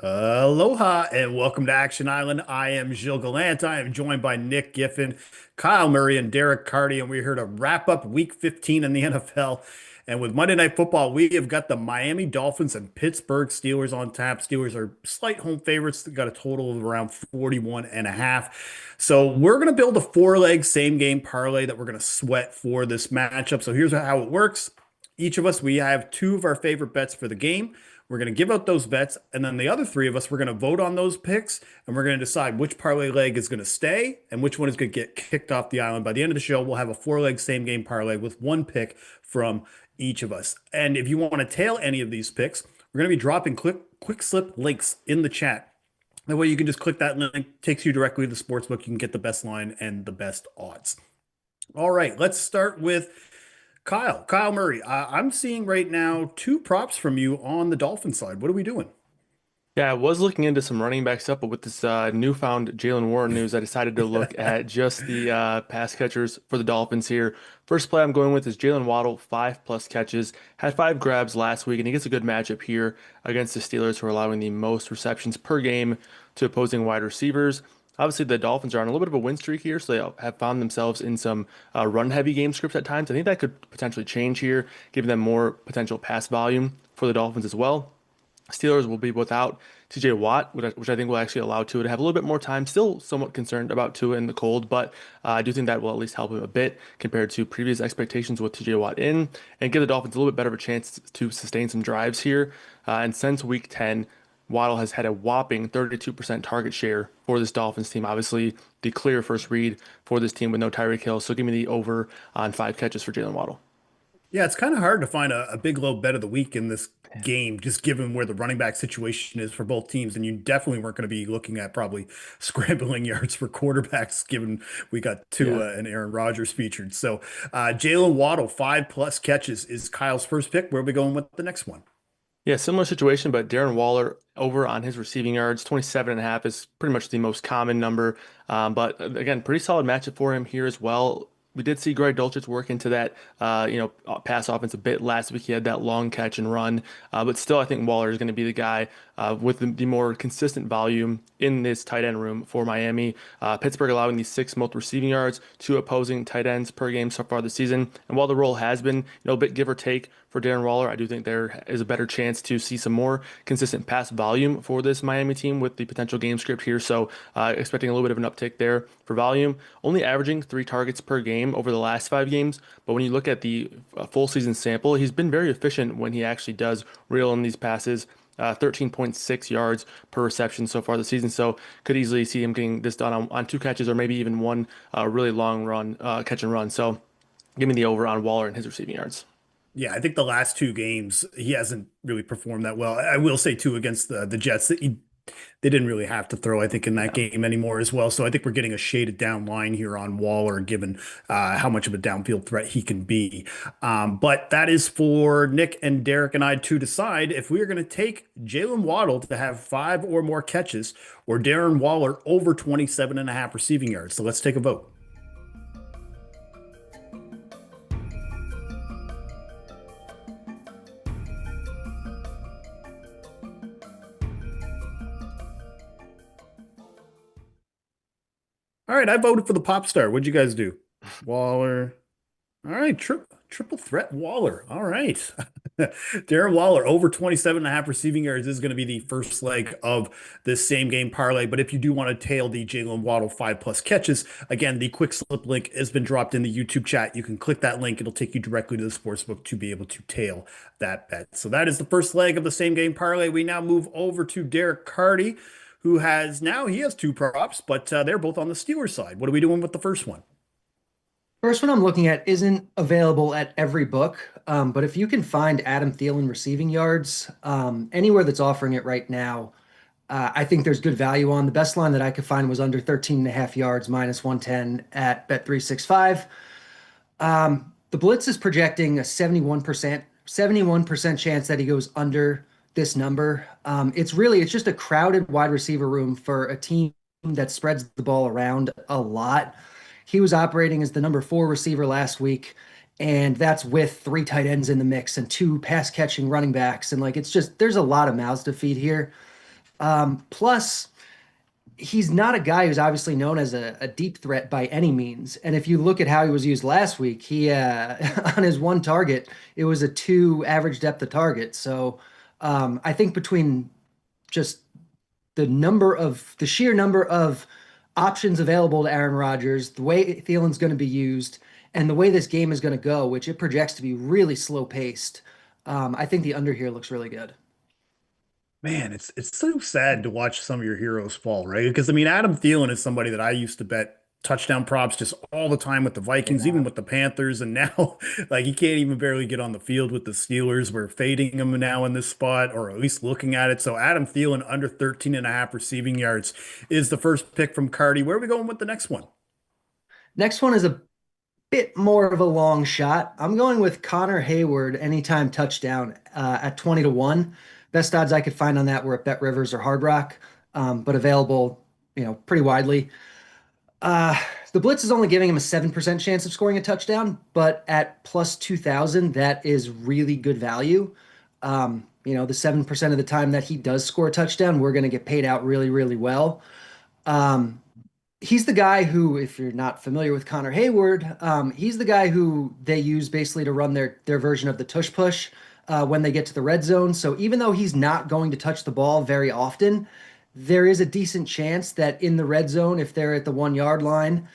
Aloha and welcome to Action Island. I am Gilles Gallant. I am joined by Nick Giffen, Kyle Murray, and Derek Carty, and we're here to wrap up Week 15 in the NFL. And with Monday Night Football, we have got the Miami Dolphins and Pittsburgh Steelers on tap. Steelers are slight home favorites. They got a total of around 41 and a half. So we're going to build a four-leg same game parlay that we're going to sweat for this matchup. So here's how it works. Each of us, we have two of our favorite bets for the game. We're going to give out those bets, and then the other three of us, we're going to vote on those picks, and we're going to decide which parlay leg is going to stay and which one is going to get kicked off the island. By the end of the show, we'll have a four-leg same-game parlay with one pick from each of us. And if you want to tail any of these picks, we're going to be dropping quick slip links in the chat. That way you can just click that link, takes you directly to the sportsbook. You can get the best line and the best odds. All right, let's start with Kyle Murray. I'm seeing right now two props from you on the Dolphin side. What are we doing? Yeah, I was looking into some running back stuff, but with this newfound Jalen Warren news, I decided to look at just the pass catchers for the Dolphins here. First play I'm going with is Jalen Waddle, 5+ catches, had 5 grabs last week, and he gets a good matchup here against the Steelers, who are allowing the most receptions per game to opposing wide receivers. Obviously, the Dolphins are on a little bit of a win streak here, so they have found themselves in some run-heavy game scripts at times. I think that could potentially change here, giving them more potential pass volume for the Dolphins as well. Steelers will be without TJ Watt, which I think will actually allow Tua to have a little bit more time. Still somewhat concerned about Tua in the cold, but I do think that will at least help him a bit compared to previous expectations with TJ Watt in, and give the Dolphins a little bit better of a chance to sustain some drives here. And since week 10, Waddle has had a whopping 32% target share for this Dolphins team. Obviously, the clear first read for this team with no Tyreek Hill. So give me the over on 5 catches for Jalen Waddle. Yeah, it's kind of hard to find a big low bet of the week in this game, just given where the running back situation is for both teams. And you definitely weren't going to be looking at probably scrambling yards for quarterbacks, given we got Yeah. Tua and Aaron Rodgers featured. So Jalen Waddle, 5+ catches is Kyle's first pick. Where are we going with the next one? Yeah, similar situation, but Darren Waller over on his receiving yards, 27.5 is pretty much the most common number. But again, pretty solid matchup for him here as well. We did see Greg Dulcich work into that, pass offense a bit last week. He had that long catch and run, but still, I think Waller is going to be the guy with the more consistent volume in this tight end room for Miami. Pittsburgh allowing the sixth most receiving yards to opposing tight ends per game so far this season. And while the role has been, a bit give or take for Darren Waller, I do think there is a better chance to see some more consistent pass volume for this Miami team with the potential game script here. So expecting a little bit of an uptick there for volume. Only averaging 3 targets per game over the last 5 games. But when you look at the full season sample, he's been very efficient when he actually does reel in these passes. 13.6 yards per reception so far this season. So could easily see him getting this done on 2 catches or maybe even one really long run, catch and run. So give me the over on Waller and his receiving yards. Yeah, I think the last two games he hasn't really performed that well. I will say too against the Jets that they didn't really have to throw, I think, in that Yeah. game anymore as well. So I think we're getting a shaded down line here on Waller, given how much of a downfield threat he can be. But that is for Nick and Derek and I to decide if we are going to take Jalen Waddle to have 5 or more catches or Darren Waller over 27.5 receiving yards. So let's take a vote. All right, I voted for the pop star. What'd you guys do? Waller. All right, triple threat Waller. All right. Darren Waller over 27.5 receiving yards is going to be the first leg of this same game parlay. But if you do want to tail the Jalen Waddle 5+ catches, again, the quick slip link has been dropped in the YouTube chat. You can click that link. It'll take you directly to the sportsbook to be able to tail that bet. So that is the first leg of the same game parlay. We now move over to Derek Carty, who he has two props, but they're both on the Steelers side. What are we doing with the first one? First one I'm looking at isn't available at every book, but if you can find Adam Thielen receiving yards anywhere that's offering it right now, I think there's good value on. The best line that I could find was under 13 and a half yards, -110 at Bet365. The Blitz is projecting a 71% chance that he goes under this number. It's just a crowded wide receiver room for a team that spreads the ball around a lot. He was operating as the number 4 receiver last week, and that's with 3 tight ends in the mix and 2 pass catching running backs. And there's a lot of mouths to feed here. Plus, he's not a guy who's obviously known as a deep threat by any means. And if you look at how he was used last week, he on his one target, it was a 2 average depth of target. So I think between just the sheer number of options available to Aaron Rodgers, the way Thielen's going to be used, and the way this game is going to go, which it projects to be really slow paced, I think the under here looks really good. Man, it's so sad to watch some of your heroes fall, right? Because I mean, Adam Thielen is somebody that I used to bet touchdown props just all the time with the Vikings, even Yeah. with the Panthers, and now like he can't even barely get on the field with the Steelers. We're fading him now in this spot, or at least looking at it. So Adam Thielen under 13 and a half receiving yards is the first pick from Cardi. Where are we going with the next one? Next one is a bit more of a long shot. I'm going with Connor Hayward anytime touchdown at 20 to 1. Best odds I could find on that were at Bet Rivers or Hard Rock, but available, pretty widely. Uh, the blitz is only giving him a 7% chance of scoring a touchdown, but at plus 2,000, that is really good value. The 7% of the time that he does score a touchdown, we're going to get paid out really, really well. Um, he's the guy who, if you're not familiar with Connor Hayward, he's the guy who they use basically to run their version of the tush push when they get to the red zone. So even though he's not going to touch the ball very often, there is a decent chance that in the red zone, if they're at the 1 yard line,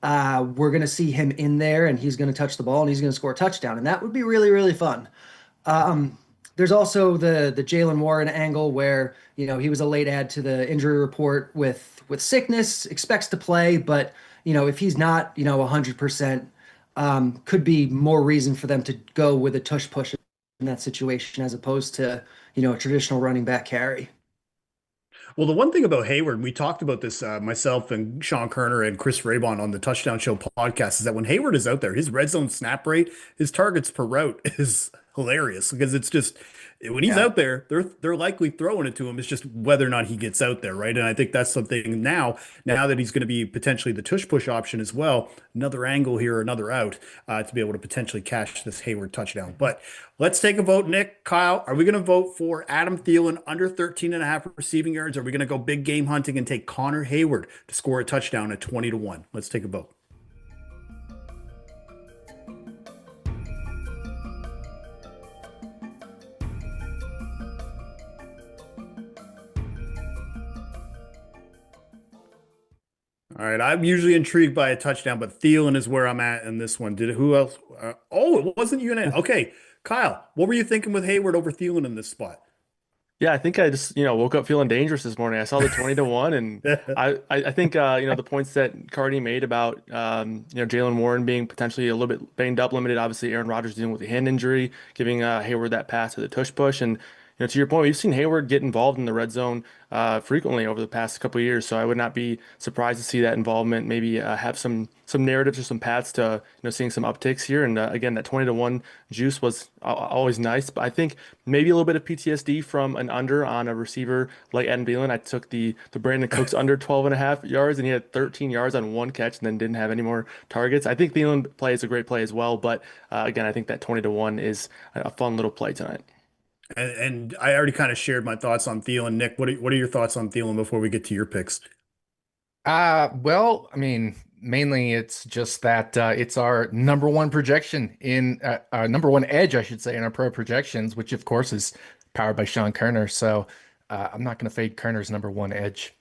we're going to see him in there and he's going to touch the ball and he's going to score a touchdown. And that would be really, really fun. Um, there's also the Jalen Warren angle where, he was a late add to the injury report with sickness, expects to play, but, if he's not, 100%, could be more reason for them to go with a tush push in that situation as opposed to, a traditional running back carry. Well, the one thing about Hayward, we talked about this, myself and Sean Kerner and Chris Raybon on the Touchdown Show podcast, is that when Hayward is out there, his red zone snap rate, his targets per route is hilarious because it's just when he's Yeah. out there, they're likely throwing it to him. It's just whether or not he gets out there, right? And I think that's something now that he's going to be potentially the tush push option as well, another angle here, another out to be able to potentially cash this Hayward touchdown. But let's take a vote, Nick. Kyle, are we going to vote for Adam Thielen under 13 and a half receiving yards? Are we going to go big game hunting and take Connor Hayward to score a touchdown at 20 to 1? Let's take a vote. All right, I'm usually intrigued by a touchdown, but Thielen is where I'm at in this one. Who else? Oh, it wasn't you and okay, Kyle, what were you thinking with Hayward over Thielen in this spot? Yeah, I think I just, woke up feeling dangerous this morning. I saw the 20 to 1 and I think the points that Cardi made about Jalen Warren being potentially a little bit banged up, limited, obviously Aaron Rodgers dealing with a hand injury, giving Hayward that pass to the tush push. And to your point, we've seen Hayward get involved in the red zone frequently over the past couple of years. So I would not be surprised to see that involvement maybe have some narratives or some paths to seeing some upticks here. And again, that 20 to 1 juice was always nice. But I think maybe a little bit of PTSD from an under on a receiver like Adam Thielen. I took the Brandon Cooks under 12 and a half yards, and he had 13 yards on one catch and then didn't have any more targets. I think Thielen play is a great play as well. But again, I think that 20 to 1 is a fun little play tonight. And I already kind of shared my thoughts on Thielen. Nick, what are your thoughts on Thielen before we get to your picks? Well, I mean, mainly it's just that it's our number one projection in number one edge, I should say, in our pro projections, which of course is powered by Sean Kerner. So I'm not going to fade Kerner's number one edge.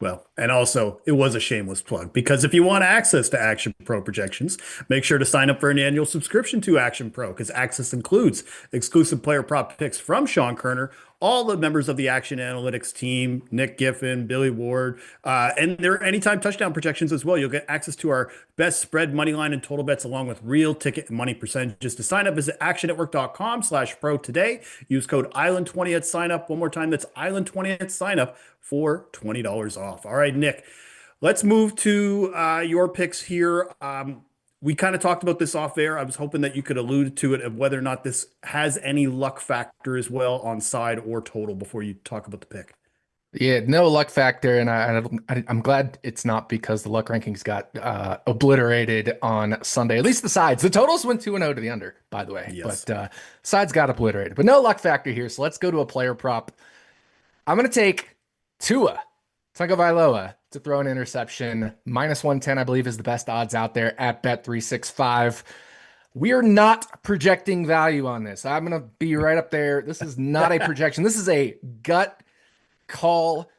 Well, and also it was a shameless plug because if you want access to Action Pro projections, make sure to sign up for an annual subscription to Action Pro because access includes exclusive player prop picks from Sean Kerner, all the members of the Action Analytics team, Nick Giffen, Billy Ward, and there are anytime touchdown projections as well. You'll get access to our best spread money line and total bets along with real ticket and money percentages. To sign up, visit actionnetwork.com/pro today. Use code Island20 at sign up. One more time, that's Island20 at sign up for $20 off. All right, Nick, let's move to your picks here. We kind of talked about this off air. I was hoping that you could allude to it of whether or not this has any luck factor as well on side or total before you talk about the pick. Yeah, no luck factor, and I'm glad it's not because the luck rankings got obliterated on Sunday. At least the sides. The totals went 2-0 to the under, by the way. Yes. But sides got obliterated. But no luck factor here. So let's go to a player prop. I'm going to take Tua Tagovailoa to throw an interception. -110, I believe, is the best odds out there at Bet365. We are not projecting value on this. I'm going to be right up there. This is not a projection. This is a gut call.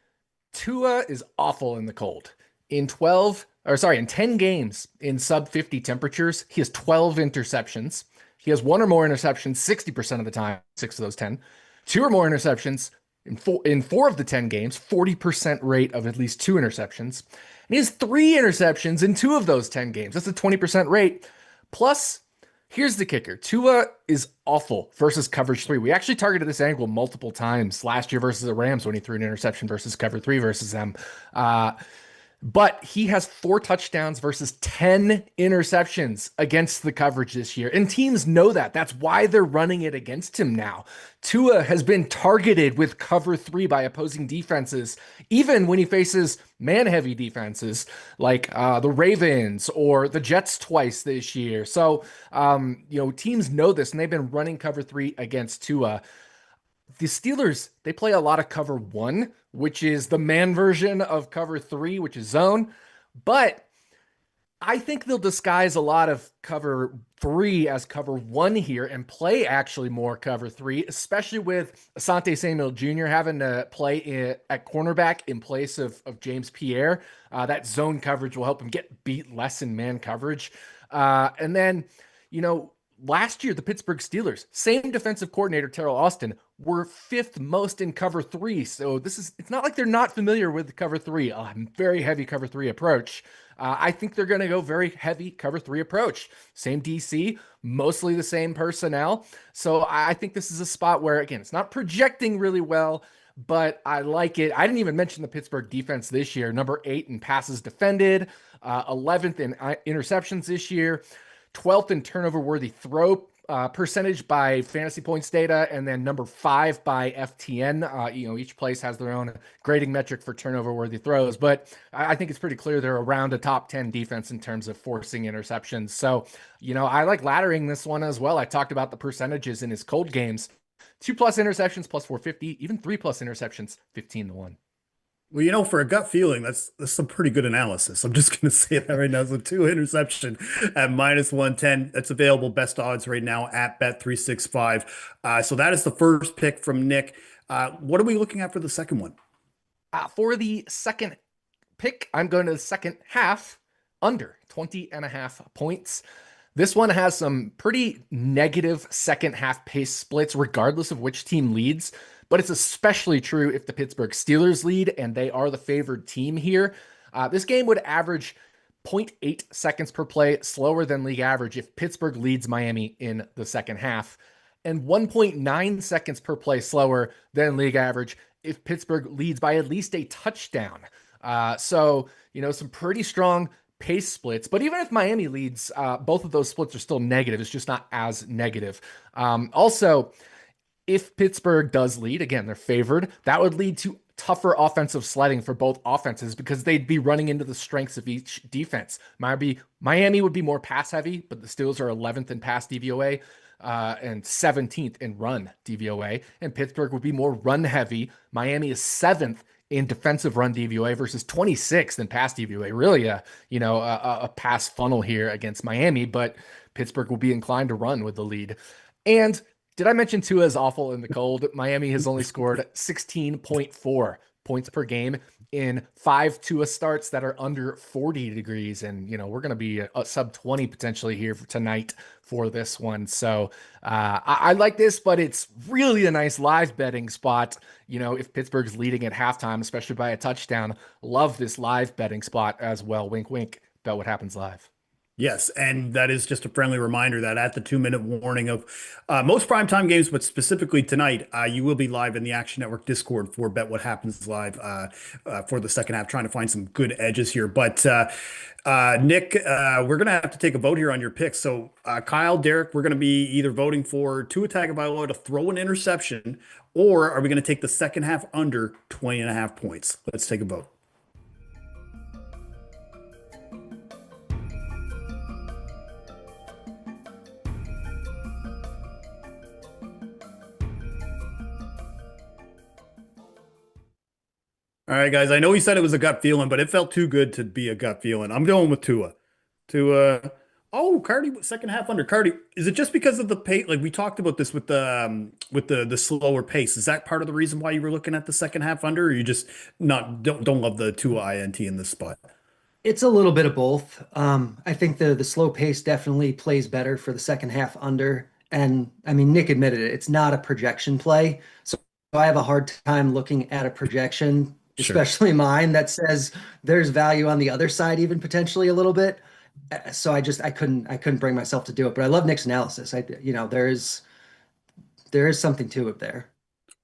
Tua is awful in the cold. In 10 games in sub 50 temperatures, he has 12 interceptions. He has one or more interceptions 60% of the time, 6 of those 10. 2 or more interceptions in four of the 10 games, 40% rate of at least 2 interceptions. And he has 3 interceptions in 2 of those 10 games. That's a 20% rate. Plus, here's the kicker. Tua is awful versus coverage 3. We actually targeted this angle multiple times last year versus the Rams when he threw an interception versus cover 3 versus them. But he has 4 touchdowns versus 10 interceptions against the coverage this year. And teams know that. That's why they're running it against him now. Tua has been targeted with cover 3 by opposing defenses, even when he faces man-heavy defenses like the Ravens or the Jets twice this year. So, teams know this, and they've been running cover 3 against Tua. The Steelers, they play a lot of cover 1, which is the man version of cover 3, which is zone. But I think they'll disguise a lot of cover 3 as cover 1 here and play actually more cover 3, especially with Asante Samuel Jr. having to play at cornerback in place of James Pierre. That zone coverage will help him get beat less in man coverage. And then, last year, the Pittsburgh Steelers, same defensive coordinator, Terrell Austin, were 5th most in cover 3. So it's not like they're not familiar with the cover 3, a very heavy cover 3 approach. I think they're going to go very heavy cover 3 approach. Same DC, mostly the same personnel. So I think this is a spot where, again, it's not projecting really well, but I like it. I didn't even mention the Pittsburgh defense this year, number 8 in passes defended, 11th in interceptions this year, 12th in turnover-worthy throw percentage by fantasy points data, and then number 5 by FTN. Each place has their own grading metric for turnover-worthy throws, but I think it's pretty clear they're around a top 10 defense in terms of forcing interceptions. So, I like laddering this one as well. I talked about the percentages in his cold games. 2+ interceptions plus 450, even 3+ interceptions, 15-1. Well, for a gut feeling, that's some pretty good analysis. I'm just going to say that right now. So 2 interception at -110. That's available best odds right now at Bet365. So that is the first pick from Nick. What are we looking at for the second one? For the second pick, I'm going to the second half under 20.5 points. This one has some pretty negative second half pace splits, regardless of which team leads. But it's especially true if the Pittsburgh Steelers lead and they are the favored team here. This game would average 0.8 seconds per play, slower than league average if Pittsburgh leads Miami in the second half, and 1.9 seconds per play slower than league average if Pittsburgh leads by at least a touchdown. So, some pretty strong pace splits. But even if Miami leads, both of those splits are still negative. It's just not as negative. Also, if Pittsburgh does lead, again, they're favored, that would lead to tougher offensive sledding for both offenses because they'd be running into the strengths of each defense. Miami would be more pass heavy, but the Steelers are 11th in pass DVOA and 17th in run DVOA, and Pittsburgh would be more run heavy. Miami is 7th in defensive run DVOA versus 26th in pass DVOA. Really a pass funnel here against Miami, but Pittsburgh will be inclined to run with the lead. And did I mention Tua is awful in the cold? Miami has only scored 16.4 points per game in 5 Tua starts that are under 40 degrees. And, we're going to be a sub 20 potentially here for tonight for this one. So I like this, but it's really a nice live betting spot. If Pittsburgh's leading at halftime, especially by a touchdown, love this live betting spot as well. Wink, wink. Bet what happens live. Yes, and that is just a friendly reminder that at the 2-minute warning of most primetime games, but specifically tonight, you will be live in the Action Network Discord for Bet What Happens Live for the second half, trying to find some good edges here. But Nick, we're going to have to take a vote here on your picks. So Kyle, Derek, we're going to be either voting for Tua Tagovailoa to throw an interception, or are we going to take the second half under 20.5 points? Let's take a vote. All right, guys. I know he said it was a gut feeling, but it felt too good to be a gut feeling. I'm going with Tua. Tua. Oh, Cardi, second half under. Cardi, is it just because of the pace? Like we talked about this with the slower pace. Is that part of the reason why you were looking at the second half under, or you just not don't love the Tua INT in this spot? It's a little bit of both. I think the slow pace definitely plays better for the second half under. And I mean, Nick admitted it. It's not a projection play. So I have a hard time looking at a projection, Sure. especially mine, that says there's value on the other side, even potentially a little bit. So I couldn't bring myself to do it. But I love Nick's analysis. There is something to it there.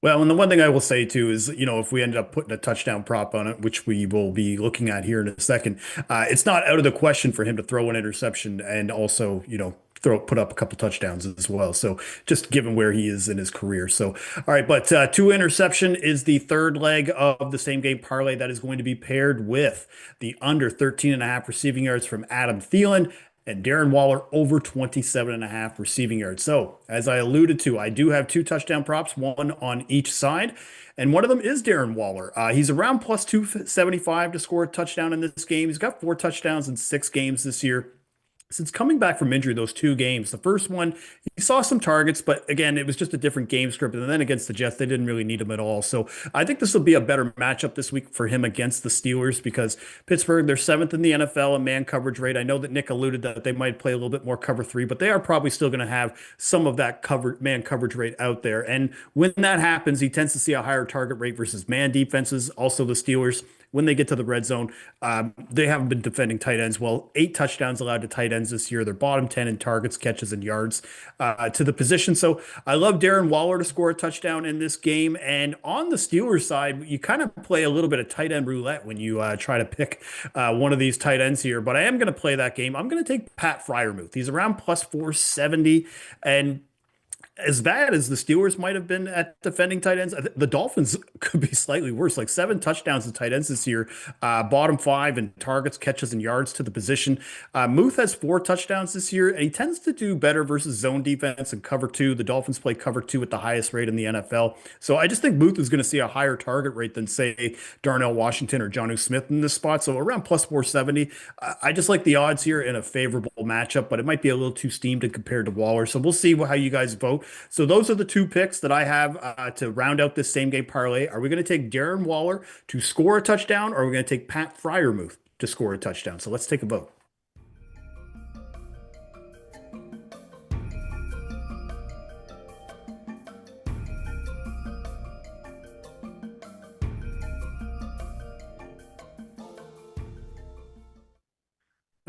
Well, and the one thing I will say too is, if we ended up putting a touchdown prop on it, which we will be looking at here in a second, it's not out of the question for him to throw an interception and also, put up a couple touchdowns as well. So just given where he is in his career. So, all right, but two interception is the third leg of the same game parlay that is going to be paired with the under 13.5 receiving yards from Adam Thielen and Darren Waller over 27.5 receiving yards. So, as I alluded to, I do have two touchdown props, one on each side, and one of them is Darren Waller. He's around plus 275 to score a touchdown in this game. He's got 4 touchdowns in 6 games this year. Since coming back from injury, those 2 games, the first one, he saw some targets, but again, it was just a different game script. And then against the Jets, they didn't really need him at all. So I think this will be a better matchup this week for him against the Steelers because Pittsburgh, they're seventh in the NFL in man coverage rate. I know that Nick alluded that they might play a little bit more cover three, but they are probably still going to have some of that man coverage rate out there. And when that happens, he tends to see a higher target rate versus man defenses. Also, the Steelers, when they get to the red zone, they haven't been defending tight ends well. 8 touchdowns allowed to tight ends this year. They're bottom 10 in targets, catches, and yards to the position. So I love Darren Waller to score a touchdown in this game. And on the Steelers side, you kind of play a little bit of tight end roulette when you try to pick one of these tight ends here. But I am going to play that game. I'm going to take Pat Freiermuth. He's around plus 470. And as bad as the Steelers might have been at defending tight ends, the Dolphins could be slightly worse. Like 7 touchdowns to tight ends this year, bottom 5 in targets, catches, and yards to the position. Muth has 4 touchdowns this year, and he tends to do better versus zone defense and cover two. The Dolphins play cover two at the highest rate in the NFL. So I just think Muth is going to see a higher target rate than, say, Darnell Washington or Jonnu Smith in this spot. So around plus 470. I just like the odds here in a favorable matchup, but it might be a little too steamed compared to Waller. So we'll see how you guys vote. So those are the two picks that I have to round out this same game parlay. Are we going to take Darren Waller to score a touchdown, or are we going to take Pat Freiermuth to score a touchdown? So let's take a vote.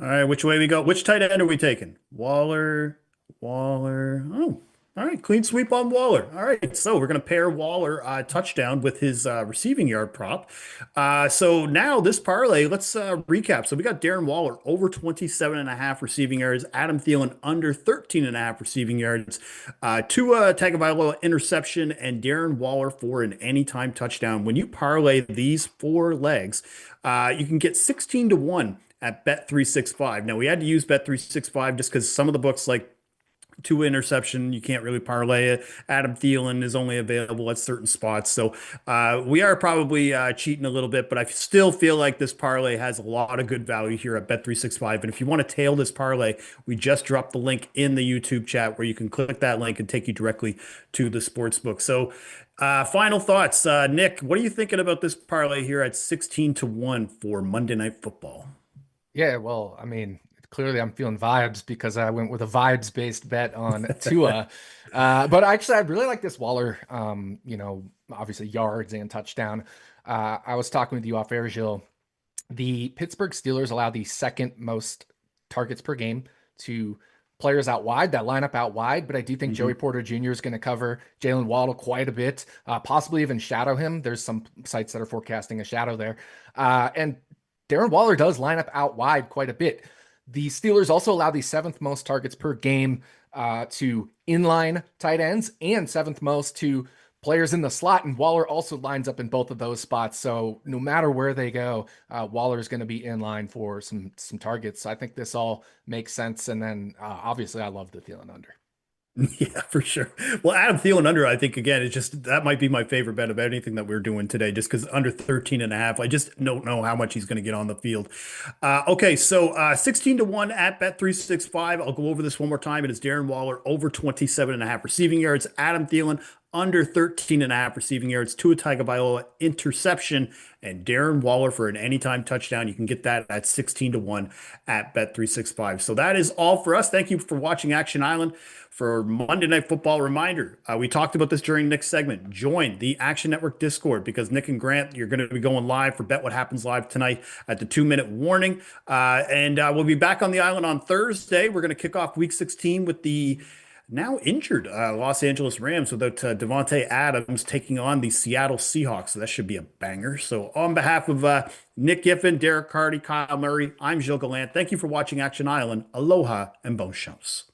All right, which way we go? Which tight end are we taking? Waller. Oh, all right, clean sweep on Waller. All right, so we're going to pair Waller touchdown with his receiving yard prop. So now this parlay, let's recap. So we got Darren Waller over 27.5 receiving yards, Adam Thielen under 13.5 receiving yards, Tua Tagovailoa interception, and Darren Waller for an anytime touchdown. When you parlay these 4 legs, you can get 16 to 1 at Bet365. Now we had to use Bet365 just because some of the books like Tua interception, you can't really parlay it. Adam Thielen is only available at certain spots. So we are probably cheating a little bit, but I still feel like this parlay has a lot of good value here at Bet365. And if you want to tail this parlay, we just dropped the link in the YouTube chat where you can click that link and take you directly to the sports book. So final thoughts. Nick, what are you thinking about this parlay here at 16 to 1 for Monday Night Football? Yeah, well, I mean, clearly I'm feeling vibes because I went with a vibes-based bet on Tua. But actually, I really like this Waller, obviously yards and touchdown. I was talking with you off air, Gilles. The Pittsburgh Steelers allow the second most targets per game to players out wide, that line up out wide. But I do think Joey Porter Jr. is going to cover Jalen Waddle quite a bit, possibly even shadow him. There's some sites that are forecasting a shadow there. And Darren Waller does line up out wide quite a bit. The Steelers also allow the 7th most targets per game to inline tight ends and 7th most to players in the slot. And Waller also lines up in both of those spots. So no matter where they go, Waller is going to be in line for some targets. I think this all makes sense. And then obviously I love the Thielen under. Yeah, for sure. Well, Adam Thielen under, I think again, it's just that might be my favorite bet of anything that we're doing today, just because under 13 and a half. I just don't know how much he's going to get on the field. Okay, so 16 to 1 at Bet365. I'll go over this one more time. It is Darren Waller over 27 and a half receiving yards. Adam Thielen under 13 and a half receiving yards. Tua Tagovailoa interception, and Darren Waller for an anytime touchdown. You can get that at 16 to 1 at Bet365. So that is all for us. Thank you for watching Action Island. For Monday Night Football reminder, we talked about this during Nick's segment. Join the Action Network Discord because Nick and Grant, you're going to be going live for Bet What Happens Live tonight at the 2-minute warning. And we'll be back on the island on Thursday. We're going to kick off Week 16 with the now injured Los Angeles Rams without Devontae Adams taking on the Seattle Seahawks. So that should be a banger. So on behalf of Nick Giffen, Derek Carty, Kyle Murray, I'm Gilles Gallant. Thank you for watching Action Island. Aloha and bon chance.